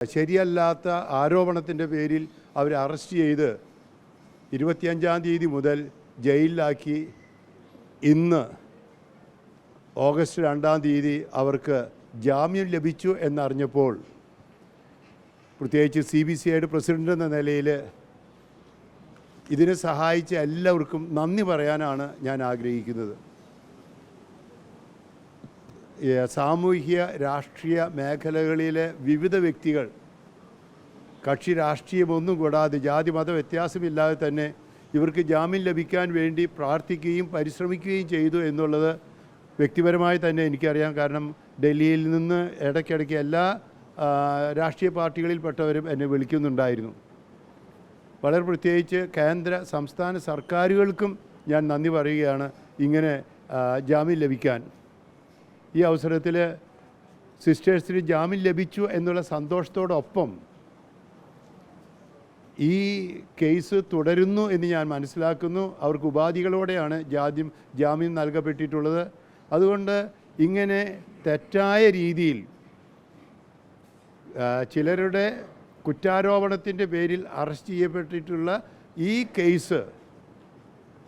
ശരിയല്ലാത്ത ആരോപണത്തിൻ്റെ പേരിൽ അവരെ അറസ്റ്റ് ചെയ്ത് 25-ാം തീയതി മുതൽ ജയിലിലാക്കി. ഇന്ന് ഓഗസ്റ്റ് 2-ാം തീയതി അവർക്ക് ജാമ്യം ലഭിച്ചു എന്നറിഞ്ഞപ്പോൾ പ്രത്യേകിച്ച് CBCIയുടെ പ്രസിഡൻ്റ് എന്ന നിലയിൽ ഇതിനെ സഹായിച്ച എല്ലാവർക്കും നന്ദി പറയാനാണ് ഞാൻ ആഗ്രഹിക്കുന്നത്. സാമൂഹ്യ രാഷ്ട്രീയ മേഖലകളിലെ വിവിധ വ്യക്തികൾ കക്ഷി രാഷ്ട്രീയമൊന്നും കൂടാതെ ജാതി മത വ്യത്യാസമില്ലാതെ തന്നെ ഇവർക്ക് ജാമ്യം ലഭിക്കാൻ വേണ്ടി പ്രാർത്ഥിക്കുകയും പരിശ്രമിക്കുകയും ചെയ്തു എന്നുള്ളത് വ്യക്തിപരമായി തന്നെ എനിക്കറിയാം. കാരണം ഡൽഹിയിൽ നിന്ന് ഇടയ്ക്കിടയ്ക്ക് എല്ലാ രാഷ്ട്രീയ പാർട്ടികളിൽപ്പെട്ടവരും എന്നെ വിളിക്കുന്നുണ്ടായിരുന്നു. വളരെ പ്രത്യേകിച്ച് കേന്ദ്ര സംസ്ഥാന സർക്കാരുകൾക്കും ഞാൻ നന്ദി പറയുകയാണ് ഇങ്ങനെ ജാമ്യം ലഭിക്കാൻ. ഈ അവസരത്തിൽ സിസ്റ്റേഴ്സിന് ജാമ്യം ലഭിച്ചു എന്നുള്ള സന്തോഷത്തോടൊപ്പം ഈ കേസ് തുടരുന്നു എന്ന് ഞാൻ മനസ്സിലാക്കുന്നു. അവർക്ക് ഉപാധികളോടെയാണ് ജാമ്യം നൽകപ്പെട്ടിട്ടുള്ളത്. അതുകൊണ്ട് ഇങ്ങനെ തെറ്റായ രീതിയിൽ ചിലരുടെ കുറ്റാരോപണത്തിൻ്റെ പേരിൽ അറസ്റ്റ് ചെയ്യപ്പെട്ടിട്ടുള്ള ഈ കേസ്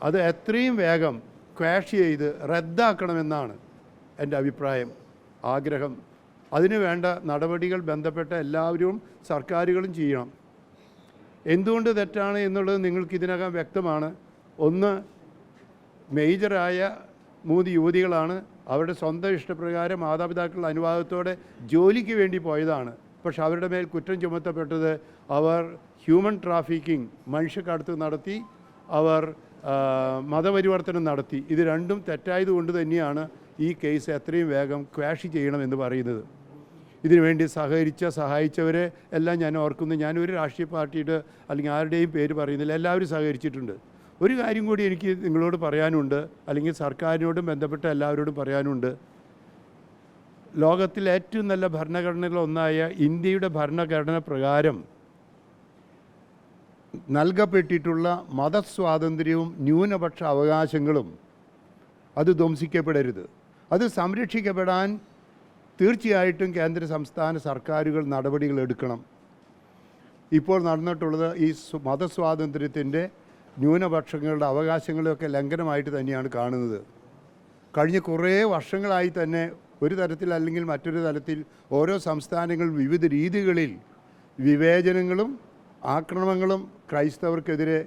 അത് എത്രയും വേഗം ക്വാഷ് ചെയ്ത് റദ്ദാക്കണമെന്നാണ് എൻ്റെ അഭിപ്രായം, ആഗ്രഹം. അതിനു വേണ്ട നടപടികൾ ബന്ധപ്പെട്ട എല്ലാവരും സർക്കാരുകളും ചെയ്യണം. എന്തുകൊണ്ട് തെറ്റാണ് എന്നുള്ളത് നിങ്ങൾക്ക് ഇതിനകം വ്യക്തമാണ്. ഒന്ന്, മേജറായ 3 യുവതികളാണ്. അവരുടെ സ്വന്തം ഇഷ്ടപ്രകാരം മാതാപിതാക്കളുടെ അനുവാദത്തോടെ ജോലിക്ക് വേണ്ടി പോയതാണ്. പക്ഷെ അവരുടെ മേൽ കുറ്റം ചുമത്തപ്പെട്ടത് അവർ ഹ്യൂമൻ ട്രാഫിക്കിംഗ്, മനുഷ്യക്കടത്ത് നടത്തി, അവർ മതപരിവർത്തനം നടത്തി. ഇത് രണ്ടും തെറ്റായതുകൊണ്ട് തന്നെയാണ് ഈ കേസ് എത്രയും വേഗം ക്വാഷ് ചെയ്യണമെന്ന് പറയുന്നത്. ഇതിനുവേണ്ടി സഹായിച്ചവരെ എല്ലാം ഞാൻ ഓർക്കുന്നു. ഞാനൊരു രാഷ്ട്രീയ പാർട്ടിയുടെ അല്ലെങ്കിൽ ആരുടെയും പേര് പറയുന്നില്ല, എല്ലാവരും സഹകരിച്ചിട്ടുണ്ട്. ഒരു കാര്യം കൂടി എനിക്ക് നിങ്ങളോട് പറയാനുണ്ട്, അല്ലെങ്കിൽ സർക്കാരിനോടും ബന്ധപ്പെട്ട എല്ലാവരോടും പറയാനുണ്ട്. ലോകത്തിലെ ഏറ്റവും നല്ല ഭരണഘടനകളൊന്നായ ഇന്ത്യയുടെ ഭരണഘടന പ്രകാരം നൽകപ്പെട്ടിട്ടുള്ള മതസ്വാതന്ത്ര്യവും ന്യൂനപക്ഷ അവകാശങ്ങളും അത് ധ്വംസിക്കപ്പെടരുത്. അത് സംരക്ഷിക്കപ്പെടാൻ തീർച്ചയായിട്ടും കേന്ദ്ര സംസ്ഥാന സർക്കാരുകൾ നടപടികൾ എടുക്കണം. ഇപ്പോൾ നടന്നിട്ടുള്ളത് ഈ മതസ്വാതന്ത്ര്യത്തിൻ്റെ ന്യൂനപക്ഷങ്ങളുടെ അവകാശങ്ങളെയൊക്കെ ലംഘനമായിട്ട് തന്നെയാണ് കാണുന്നത്. കഴിഞ്ഞ കുറേ വർഷങ്ങളായി തന്നെ ഒരു തരത്തിൽ അല്ലെങ്കിൽ മറ്റൊരു തരത്തിൽ ഓരോ സംസ്ഥാനങ്ങൾ വിവിധ രീതികളിൽ വിവേചനങ്ങളും ആക്രമണങ്ങളും ക്രൈസ്തവർക്കെതിരെ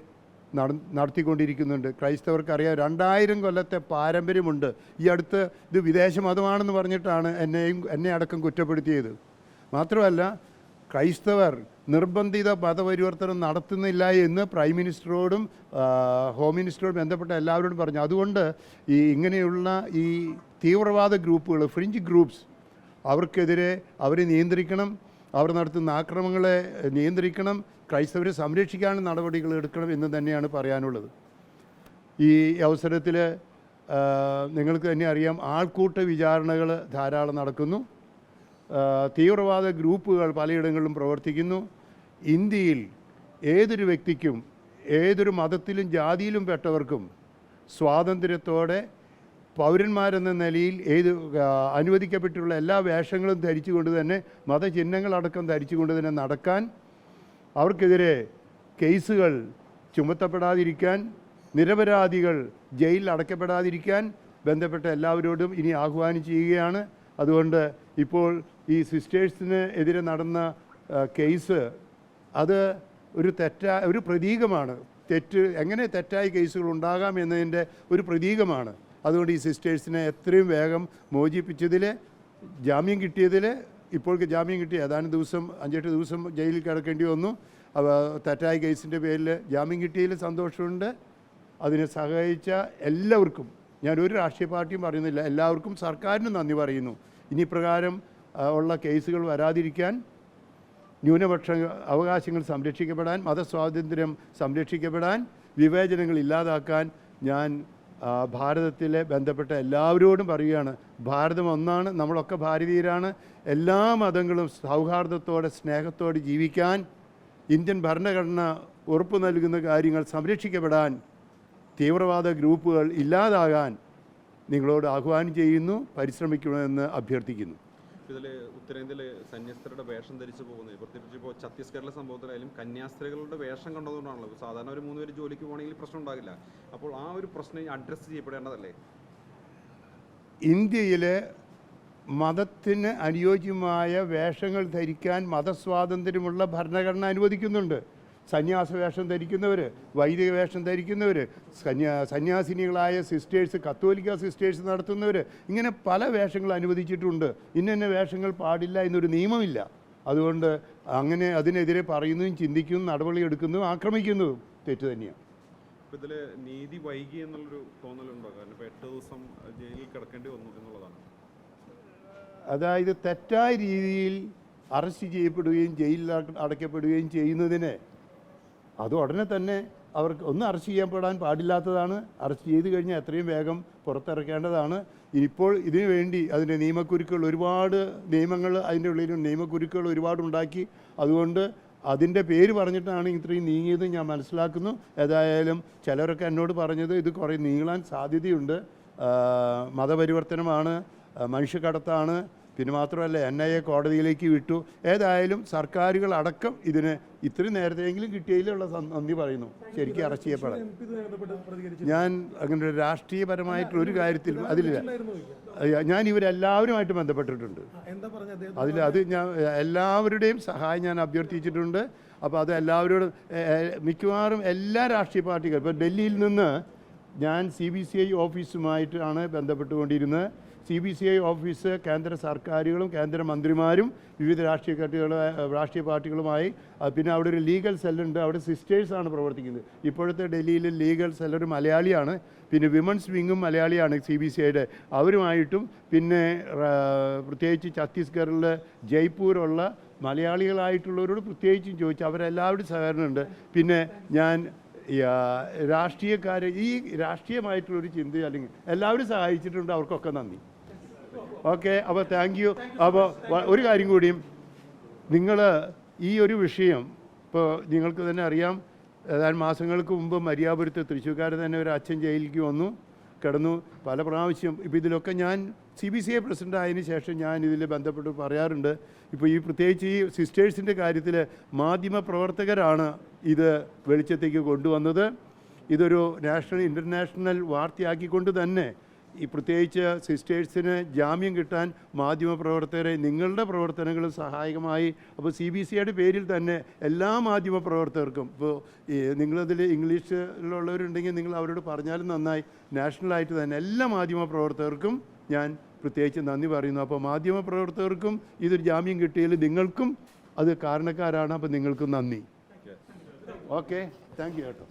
നടത്തിക്കൊണ്ടിരിക്കുന്നുണ്ട്. ക്രൈസ്തവർക്കറിയാം 2000 കൊല്ലത്തെ പാരമ്പര്യമുണ്ട്. ഈ അടുത്ത് ഇത് വിദേശ മതമാണെന്ന് പറഞ്ഞിട്ടാണ് എന്നെ അടക്കം കുറ്റപ്പെടുത്തിയത്. മാത്രമല്ല, ക്രൈസ്തവർ നിർബന്ധിത മതപരിവർത്തനം നടത്തുന്നില്ല എന്ന് പ്രൈം മിനിസ്റ്ററോടും ഹോം മിനിസ്റ്ററോടും ബന്ധപ്പെട്ട എല്ലാവരോടും പറഞ്ഞു. അതുകൊണ്ട് ഇങ്ങനെയുള്ള ഈ തീവ്രവാദ ഗ്രൂപ്പുകൾ, ഫ്രിഞ്ച് ഗ്രൂപ്പ്സ്, അവർക്കെതിരെ അവരെ നിയന്ത്രിക്കണം, അവർ നടത്തുന്ന ആക്രമണങ്ങളെ നിയന്ത്രിക്കണം, ക്രൈസ്തവരെ സംരക്ഷിക്കാനുള്ള നടപടികൾ എടുക്കണം എന്ന് തന്നെയാണ് പറയാനുള്ളത്. ഈ അവസരത്തിൽ നിങ്ങൾക്ക് തന്നെ അറിയാം, ആൾക്കൂട്ട വിചാരണകൾ ധാരാളം നടക്കുന്നു. തീവ്രവാദ ഗ്രൂപ്പുകൾ പലയിടങ്ങളിലും പ്രവർത്തിക്കുന്നു. ഇന്ത്യയിൽ ഏതൊരു വ്യക്തിക്കും ഏതൊരു മതത്തിലും ജാതിയിലും പെട്ടവർക്കും സ്വാതന്ത്ര്യത്തോടെ പൗരന്മാരെന്ന നിലയിൽ അനുവദിക്കപ്പെട്ടിട്ടുള്ള എല്ലാ വേഷങ്ങളും ധരിച്ചുകൊണ്ട് തന്നെ, മതചിഹ്നങ്ങളടക്കം ധരിച്ചുകൊണ്ട് തന്നെ നടക്കാൻ, അവർക്കെതിരെ കേസുകൾ ചുമത്തപ്പെടാതിരിക്കാൻ, നിരപരാധികൾ ജയിലിൽ അടയ്ക്കപ്പെടാതിരിക്കാൻ ബന്ധപ്പെട്ട എല്ലാവരോടും ഇനി ആഹ്വാനം ചെയ്യുകയാണ്. അതുകൊണ്ട് ഇപ്പോൾ ഈ സിസ്റ്റേഴ്സിന് എതിരെ നടന്ന കേസ് അത് ഒരു പ്രതീകമാണ്. എങ്ങനെ തെറ്റായ കേസുകൾ ഉണ്ടാകാം എന്നതിൻ്റെ ഒരു പ്രതീകമാണ്. അതുകൊണ്ട് ഈ സിസ്റ്റേഴ്സിനെ എത്രയും വേഗം മോചിപ്പിച്ചതിൽ, ജാമ്യം കിട്ടിയതിൽ, ഇപ്പോഴേക്ക് ജാമ്യം കിട്ടി ഏതാനും ദിവസം 5-8 ദിവസം ജയിലിൽ കിടക്കേണ്ടി വന്നു. തെറ്റായ കേസിൻ്റെ പേരിൽ ജാമ്യം കിട്ടിയതിൽ സന്തോഷമുണ്ട്. അതിനെ സഹായിച്ച എല്ലാവർക്കും, ഞാനൊരു രാഷ്ട്രീയ പാർട്ടിയും പറയുന്നില്ല, എല്ലാവർക്കും സർക്കാരിനും നന്ദി പറയുന്നു. ഇനി പ്രകാരം ഉള്ള കേസുകൾ വരാതിരിക്കാൻ, ന്യൂനപക്ഷ അവകാശങ്ങൾ സംരക്ഷിക്കപ്പെടാൻ, മതസ്വാതന്ത്ര്യം സംരക്ഷിക്കപ്പെടാൻ, വിവേചനങ്ങൾ ഇല്ലാതാക്കാൻ ഞാൻ ഭാരതത്തിലെ ബന്ധപ്പെട്ട എല്ലാവരോടും പറയുകയാണ്. ഭാരതം ഒന്നാണ്, നമ്മളൊക്കെ ഭാരതീയരാണ്. എല്ലാ മതങ്ങളും സൗഹാർദ്ദത്തോടെ സ്നേഹത്തോടെ ജീവിക്കാൻ, ഇന്ത്യൻ ഭരണഘടന ഉറപ്പു നൽകുന്ന കാര്യങ്ങൾ സംരക്ഷിക്കപ്പെടാൻ, തീവ്രവാദ ഗ്രൂപ്പുകൾ ഇല്ലാതാകാൻ നിങ്ങളോട് ആഹ്വാനം ചെയ്യുന്നു, പരിശ്രമിക്കണമെന്ന് അഭ്യർത്ഥിക്കുന്നു. ഇതിൽ ഉത്തരേന്ത്യയിൽ സന്യസ്തരുടെ വേഷം ധരിച്ചു പോകുന്നത്, പ്രത്യേകിച്ച് ഇപ്പോൾ ഛത്തീസ്ഗഡിലെ സംഭവത്തിലായാലും കന്യാസ്ത്രീകളുടെ വേഷം കണ്ടതുകൊണ്ടാണല്ലോ. സാധാരണ ഒരു 3 പേര് ജോലിക്ക് പോകണമെങ്കിൽ പ്രശ്നം ഉണ്ടാകില്ല. അപ്പോൾ ആ ഒരു പ്രശ്നം അഡ്രസ്സ് ചെയ്യപ്പെടേണ്ടതല്ലേ? ഇന്ത്യയിലെ മതത്തിന് അനുയോജ്യമായ വേഷങ്ങൾ ധരിക്കാൻ മതസ്വാതന്ത്ര്യമുള്ള ഭരണഘടന അനുവദിക്കുന്നുണ്ട്. സന്യാസ വേഷം ധരിക്കുന്നവർ, വൈദിക വേഷം ധരിക്കുന്നവർ, സന്യാസിനികളായ സിസ്റ്റേഴ്സ്, കത്തോലിക്ക സിസ്റ്റേഴ്സ് നടത്തുന്നവർ, ഇങ്ങനെ പല വേഷങ്ങൾ അനുവദിച്ചിട്ടുണ്ട്. ഇന്ന വേഷങ്ങൾ പാടില്ല എന്നൊരു നിയമമില്ല. അതുകൊണ്ട് അങ്ങനെ അതിനെതിരെ പറയുന്നതും ചിന്തിക്കുന്നതും നടപടി എടുക്കുന്നതും ആക്രമിക്കുന്നതും തെറ്റ് തന്നെയാണ്. ഇതിൽ നീതി വൈകി എന്നുള്ളൊരു തോന്നലുണ്ടോ? കാരണം ഇപ്പോൾ 8 ദിവസം ജയിലിൽ കിടക്കേണ്ടി വന്നു എന്നുള്ളതാണ്. അതായത് തെറ്റായ രീതിയിൽ അറസ്റ്റ് ചെയ്യപ്പെടുകയും ജയിലിൽ അടയ്ക്കപ്പെടുകയും ചെയ്യുന്നതിന് അത് ഉടനെ തന്നെ അവർക്ക് ഒന്നും അറസ്റ്റ് ചെയ്യപ്പെടാൻ പാടില്ലാത്തതാണ്. അറസ്റ്റ് ചെയ്ത് കഴിഞ്ഞാൽ എത്രയും വേഗം പുറത്തിറക്കേണ്ടതാണ്. ഇപ്പോൾ ഇതിനു വേണ്ടി അതിൻ്റെ നിയമക്കുരുക്കുകൾ, ഒരുപാട് നിയമങ്ങൾ അതിൻ്റെ ഉള്ളിലും നിയമക്കുരുക്കുകൾ ഒരുപാടുണ്ടാക്കി. അതുകൊണ്ട് അതിൻ്റെ പേര് പറഞ്ഞിട്ടാണ് ഇത്രയും നീങ്ങിയത് ഞാൻ മനസ്സിലാക്കുന്നു. ഏതായാലും ചിലരൊക്കെ എന്നോട് പറഞ്ഞത് ഇത് കുറേ നീളാൻ സാധ്യതയുണ്ട്, മതപരിവർത്തനമാണ്, മനുഷ്യക്കടത്താണ്, പിന്നെ മാത്രമല്ല NIA കോടതിയിലേക്ക് വിട്ടു. ഏതായാലും സർക്കാരുകൾ അടക്കം ഇതിന് ഇത്രയും നേരത്തെയെങ്കിലും കിട്ടിയതിലുള്ള നന്ദി പറയുന്നു. ശരിക്കും അറസ്റ്റ് ചെയ്യപ്പെടാൻ ഞാൻ അങ്ങനെ ഒരു രാഷ്ട്രീയപരമായിട്ടുള്ളൊരു കാര്യത്തിൽ അതിലില്ല. ഞാൻ ഇവരെല്ലാവരുമായിട്ട് ബന്ധപ്പെട്ടിട്ടുണ്ട്. അത് ഞാൻ എല്ലാവരുടെയും സഹായം ഞാൻ അഭ്യർത്ഥിച്ചിട്ടുണ്ട്. അപ്പോൾ അത് എല്ലാവരോടും, മിക്കവാറും എല്ലാ രാഷ്ട്രീയ പാർട്ടികളും, ഇപ്പോൾ ഡൽഹിയിൽ നിന്ന് ഞാൻ CBCI ഓഫീസുമായിട്ടാണ് ബന്ധപ്പെട്ടുകൊണ്ടിരുന്നത്. CBCI ഓഫീസ് കേന്ദ്ര സർക്കാരുകളും കേന്ദ്രമന്ത്രിമാരും വിവിധ രാഷ്ട്രീയ പാർട്ടികളുമായി, പിന്നെ അവിടെ ഒരു ലീഗൽ സെല്ലുണ്ട്, അവിടെ സിസ്റ്റേഴ്സാണ് പ്രവർത്തിക്കുന്നത്. ഇപ്പോഴത്തെ ഡൽഹിയിലെ ലീഗൽ സെല്ലൊരു മലയാളിയാണ്. പിന്നെ വിമൻസ് വിങ്ങും മലയാളിയാണ് CBCIയുടെ, അവരുമായിട്ടും പിന്നെ പ്രത്യേകിച്ച് ഛത്തീസ്ഗഡിൽ ജയ്പൂരുള്ള മലയാളികളായിട്ടുള്ളവരോട് പ്രത്യേകിച്ചും ചോദിച്ചു. അവരെല്ലാവരും സഹകരണമുണ്ട്. പിന്നെ ഞാൻ രാഷ്ട്രീയക്കാരെ ഈ രാഷ്ട്രീയമായിട്ടുള്ളൊരു ചിന്ത അല്ലെങ്കിൽ എല്ലാവരും സഹായിച്ചിട്ടുണ്ട്. അവർക്കൊക്കെ നന്ദി. ഓക്കെ, അപ്പോൾ താങ്ക് യു. അപ്പോൾ ഒരു കാര്യം കൂടിയും, നിങ്ങൾ ഈ ഒരു വിഷയം ഇപ്പോൾ നിങ്ങൾക്ക് തന്നെ അറിയാം, ഏതാനും മാസങ്ങൾക്ക് മുമ്പ് മരിയാപുരത്ത് തൃശ്ശൂർക്കാർ തന്നെ ഒരു അച്ഛൻ ജയിലിലേക്ക് വന്നു, കിടന്നു പല പ്രാവശ്യം. ഇപ്പോൾ ഇതിലൊക്കെ ഞാൻ CBCI പ്രസിഡൻ്റ് ആയതിനു ശേഷം ഞാൻ ഇതിൽ ബന്ധപ്പെട്ട് പറയാറുണ്ട്. ഇപ്പോൾ ഈ പ്രത്യേകിച്ച് ഈ സിസ്റ്റേഴ്സിൻ്റെ കാര്യത്തിൽ മാധ്യമപ്രവർത്തകരാണ് ഇത് വെളിച്ചത്തേക്ക് കൊണ്ടുവന്നത്. ഇതൊരു നാഷണൽ ഇൻ്റർനാഷണൽ വാർത്തയാക്കിക്കൊണ്ട് തന്നെ ഈ പ്രത്യേകിച്ച് സിസ്റ്റേഴ്സിന് ജാമ്യം കിട്ടാൻ മാധ്യമപ്രവർത്തകരെ, നിങ്ങളുടെ പ്രവർത്തനങ്ങൾ സഹായകമായി. അപ്പോൾ CBCIയുടെ പേരിൽ തന്നെ എല്ലാ മാധ്യമപ്രവർത്തകർക്കും, ഇപ്പോൾ നിങ്ങളതിൽ ഇംഗ്ലീഷിലുള്ളവരുണ്ടെങ്കിൽ നിങ്ങൾ അവരോട് പറഞ്ഞാലും നന്നായി, നാഷണലായിട്ട് തന്നെ എല്ലാ മാധ്യമപ്രവർത്തകർക്കും ഞാൻ പ്രത്യേകിച്ച് നന്ദി പറയുന്നു. അപ്പോൾ മാധ്യമപ്രവർത്തകർക്കും ഇതൊരു ജാമ്യം കിട്ടിയതിൽ നിങ്ങൾക്കും അത് കാരണക്കാരാണ്. അപ്പോൾ നിങ്ങൾക്കും നന്ദി. ഓക്കെ, താങ്ക് യു കേട്ടോ.